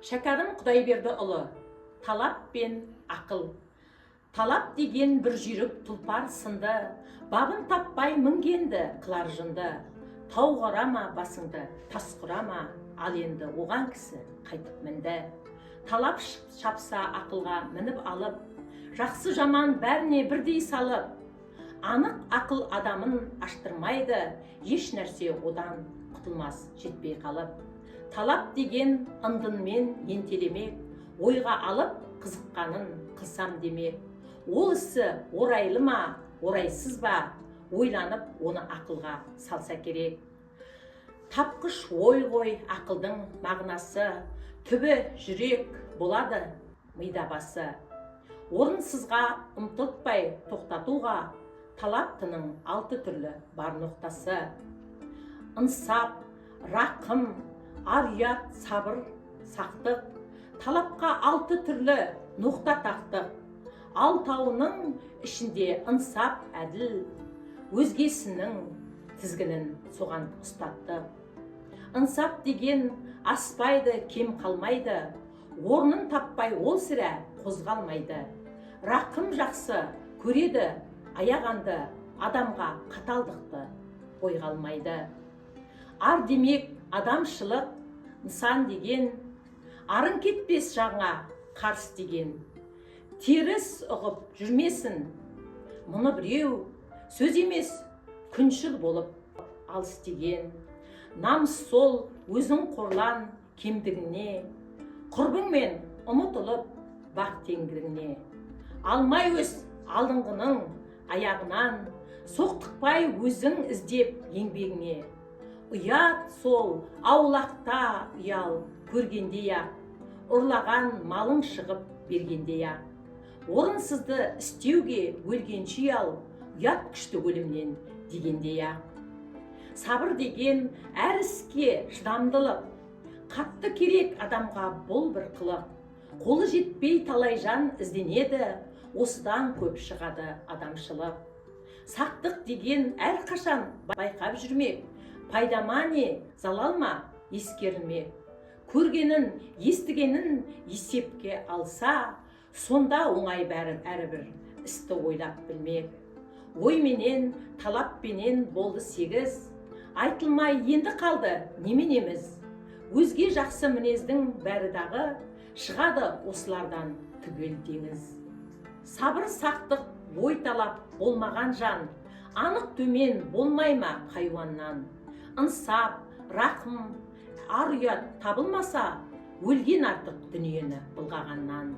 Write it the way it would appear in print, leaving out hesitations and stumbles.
Шәкәрім Құдайбердіұлы, талап пен ақыл. Талап деген бір жүйрік тұлпар сынды, бабын таппай мінгенді қылар жынды. Тау құрама басыңды, тас құрама, ал енді оған кісі қайтып мінді. Талап шапса ақылға мініп алып, жақсы жаман бәріне бірдей салып, анық ақыл адамын аштырмайды, еш нәрсе одан құтылмас жетпей қалып. Талап деген ындынмен ентелемек, ойға алып қызыққанын қылсам демек. Ол ісі орайлы ма, орайсыз ба, ойланып оны ақылға салса керек. Тапқыш ой ғой ақылдың мағынасы, түбі жүрек болады мида басы. Орынсызға ұмтылтпай тоқтатуға, талаптының 6 түрлі бар ноқтасы. Ынсап, рақым, ар-ұят, сабыр, сақтық, талапқа 6 түрлі ноқта тақтық. Алтауының ішінде ынсап, әділ, өзгесінің тізгінін соған ұстатты. Ынсап деген аспайды, кем қалмайды, орнын таппай ол сірә қозғалмайды. Рақым жақсы көреді аяғанды, адамға қаталдықты ойға алмайды. Ар демек адамшылық, нысан деген, арын кетпес жаңа қарсы деген. Теріс ұғып жүрмесін, мұны біреу сөз емес, күншіл болып алыс деген. Намыс сол, өзің қорлан кемдігіне, құрбыңмен ұмытылып бақ теңдігіне. Алмай өз алдыңғының аяғынан, соқтықпай өзің іздеп еңбегіңе. Ұят сол, аулақта ұял көргендей-ақ, ұрлаған малың шығып бергендей-ақ. Орынсызды істеуге өлгенше ұял, ұят күшті өлімнен дегендей-ақ. Сабыр деген әр іске шыдамдылық, қатты керек адамға бұл бір қылық. Қолы жетпей талай жан ізденеді, осыдан көп шығады адамшылық. Сақтық деген әр қашан байқап жүрмек, пайдама не, залал ма ескерілмек. Көргенін, естігенін есепке алса, сонда оңай әрбір істі ойлап білмек. Ойменен, талаппенен болды 8, айтылмай енді қалды неменеміз. Өзге жақсы мінездің бәрі дағы, шығады осылардан түгел теңіз. Сабыр сақтық, ой талап болмаған жан, анық төмен болмай ма хайуаннан. Ынсап, рақым, ар-ұят табылмаса, өлген артық дүниені былғағаннан.